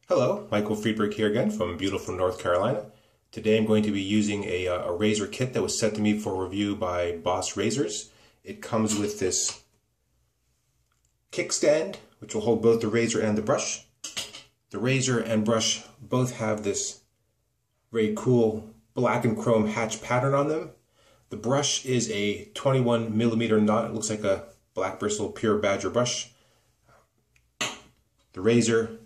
Hello, Michael Friedberg here again from beautiful North Carolina. Today I'm going to be using a razor kit that was sent to me for review by Boss Razors. It comes with this kickstand, which will hold both the razor and the brush. The razor and brush both have this very cool black and chrome hatch pattern on them. The brush is a 21 millimeter knot. It looks like a black bristle pure badger brush. The razor,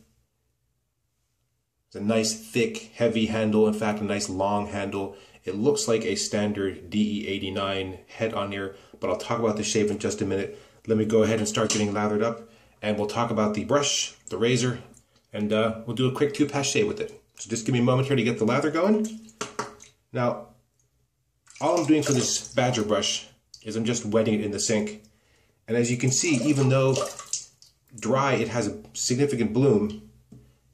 it's a nice thick heavy handle, in fact a nice long handle. It looks like a standard DE89 head on here, but I'll talk about the shape in just a minute. Let me go ahead and start getting lathered up, and we'll talk about the brush, the razor, and we'll do a quick 2-pass shave with it. So just give me a moment here to get the lather going. Now, all I'm doing for this badger brush is I'm just wetting it in the sink. And as you can see, even though dry it has a significant bloom,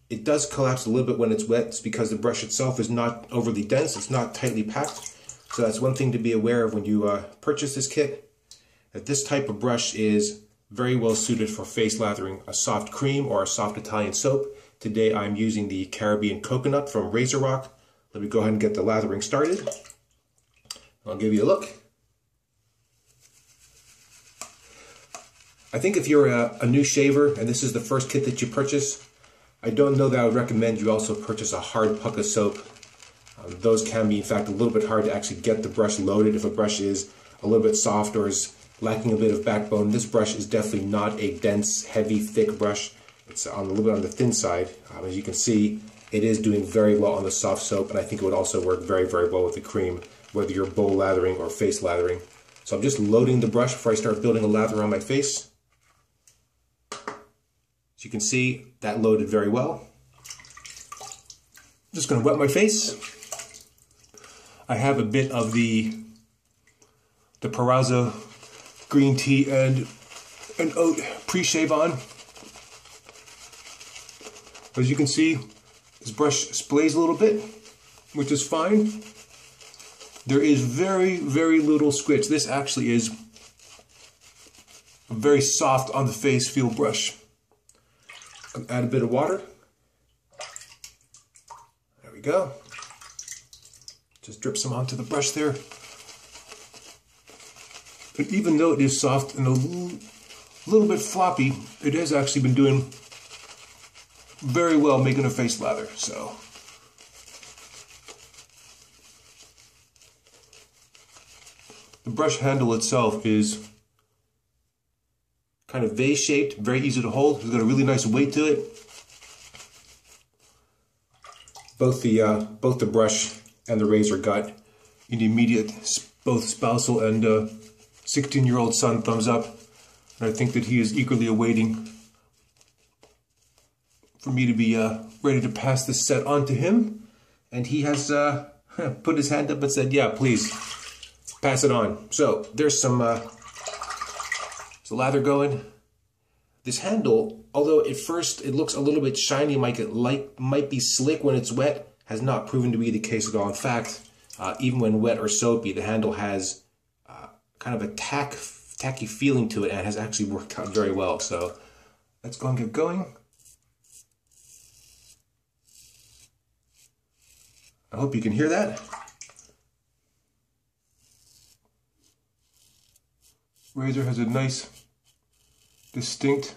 it does collapse a little bit when it's wet. It's because the brush itself is not overly dense, it's not tightly packed. So that's one thing to be aware of when you purchase this kit, that this type of brush is very well suited for face lathering a soft cream or a soft Italian soap. Today I'm using the Caribbean Coconut from Razor Rock. Let me go ahead and get the lathering started. I'll give you a look. I think if you're a new shaver and this is the first kit that you purchase, I don't know that I would recommend you also purchase a hard pucka soap. Those can be in fact a little bit hard to actually get the brush loaded if a brush is a little bit soft or is lacking a bit of backbone. This brush is definitely not a dense, heavy, thick brush. It's a little bit on the thin side. As you can see, it is doing very well on the soft soap, and I think it would also work very, very well with the cream, whether you're bowl lathering or face lathering. So I'm just loading the brush before I start building a lather on my face. As you can see, that loaded very well. I'm just going to wet my face. I have a bit of the Parazzo green tea and an oat pre-shave on. As you can see, this brush sprays a little bit, which is fine. There is very, very little squitch. This actually is a very soft on the face feel brush. Add a bit of water. There we go. Just drip some onto the brush there. And even though it is soft and a little bit floppy, it has actually been doing very well making a face lather. So the brush handle itself is kind of vase-shaped, very easy to hold. It's got a really nice weight to it. Both the brush and the razor got an immediate both spousal and 16-year-old son thumbs up, and I think that he is eagerly awaiting for me to be ready to pass this set on to him, and he has put his hand up and said, "Yeah, please pass it on." So there's some lather going. This handle, although at first it looks a little bit shiny, might be slick when it's wet, has not proven to be the case at all. In fact, even when wet or soapy, the handle has kind of a tacky feeling to it, and has actually worked out very well. So let's go and get going. I hope you can hear that. Razor has a nice, distinct,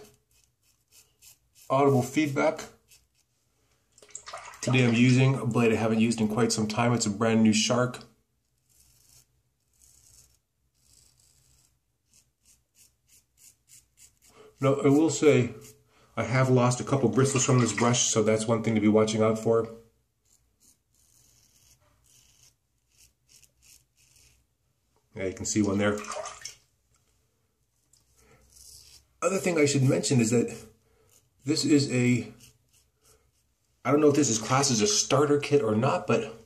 audible feedback. Today I'm using a blade I haven't used in quite some time. It's a brand new Shark. Now, I will say I have lost a couple bristles from this brush, so that's one thing to be watching out for. Yeah, you can see one there. Other thing I should mention is that this is I don't know if this is classed as a starter kit or not, but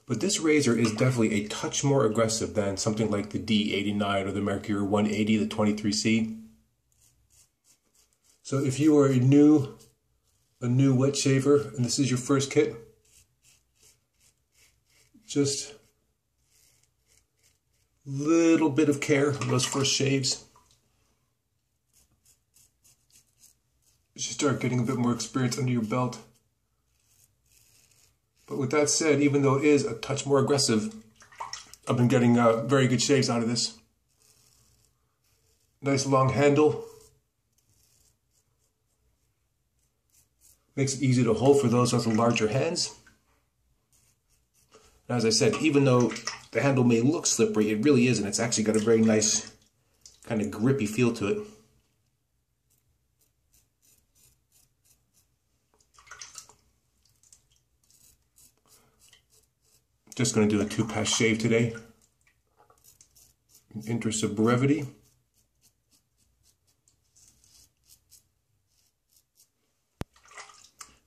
this razor is definitely a touch more aggressive than something like the D89 or the Mercury 180, the 23C. So if you are a new wet shaver and this is your first kit, just little bit of care on those first shaves. as you start getting a bit more experience under your belt. But with that said, even though it is a touch more aggressive, I've been getting very good shaves out of this. Nice long handle. Makes it easy to hold for those with larger hands. And as I said, even though the handle may look slippery, it really isn't. It's actually got a very nice kind of grippy feel to it. Just going to do a 2-pass shave today, in the interest of brevity.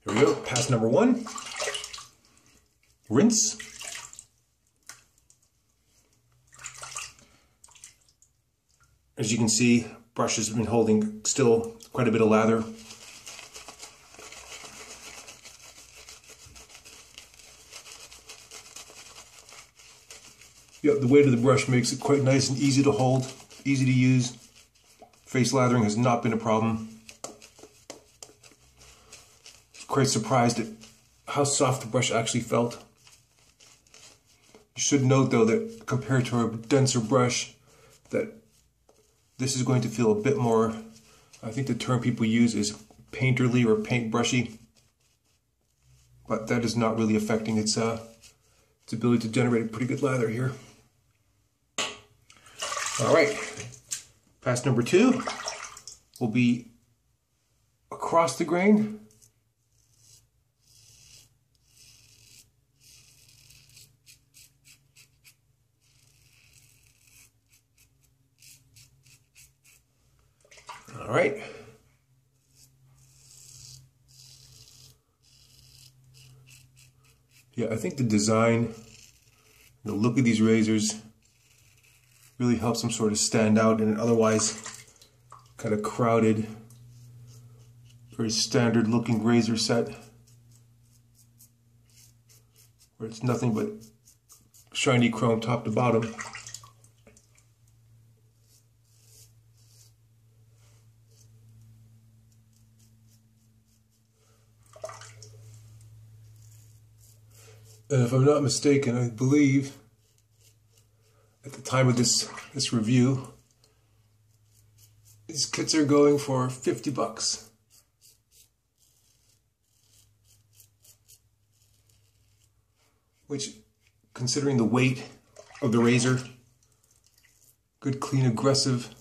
Here we go, pass number 1. Rinse. As you can see, brush has been holding still quite a bit of lather. Yep, the weight of the brush makes it quite nice and easy to hold, easy to use. Face lathering has not been a problem. Quite surprised at how soft the brush actually felt. You should note though that compared to a denser brush, that this is going to feel a bit more, I think the term people use is painterly or paintbrushy, but that is not really affecting its ability to generate a pretty good lather here. All right, pass number 2 will be across the grain. All right. Yeah, I think the design, the look of these razors really helps them sort of stand out in an otherwise kind of crowded, very standard looking razor set, where it's nothing but shiny chrome top to bottom. And if I'm not mistaken, I believe at the time of this review, these kits are going for $50. Which, considering the weight of the razor, good clean aggressive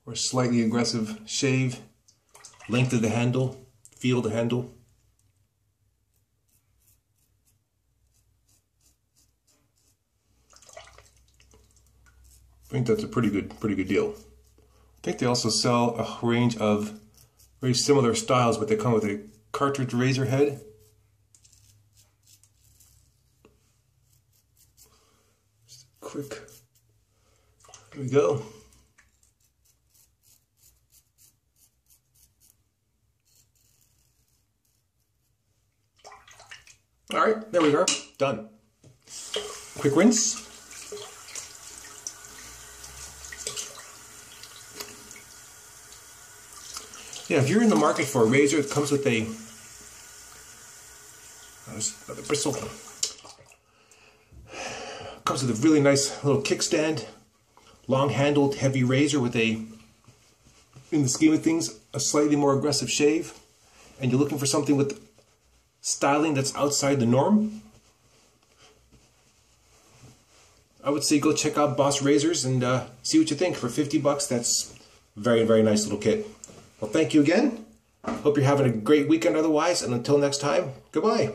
or slightly aggressive shave, length of the handle, feel of the handle, I think that's a pretty good deal. I think they also sell a range of very similar styles, but they come with a cartridge razor head. Just a quick, here we go. All right, there we are, done. Quick rinse. Yeah, if you're in the market for a razor that comes with a, there's another bristle, comes with a really nice little kickstand, long-handled, heavy razor with a, in the scheme of things, a slightly more aggressive shave, and you're looking for something with styling that's outside the norm, I would say go check out Boss Razors and see what you think. For $50, that's a very nice little kit. Well, thank you again. Hope you're having a great weekend otherwise, and until next time, goodbye.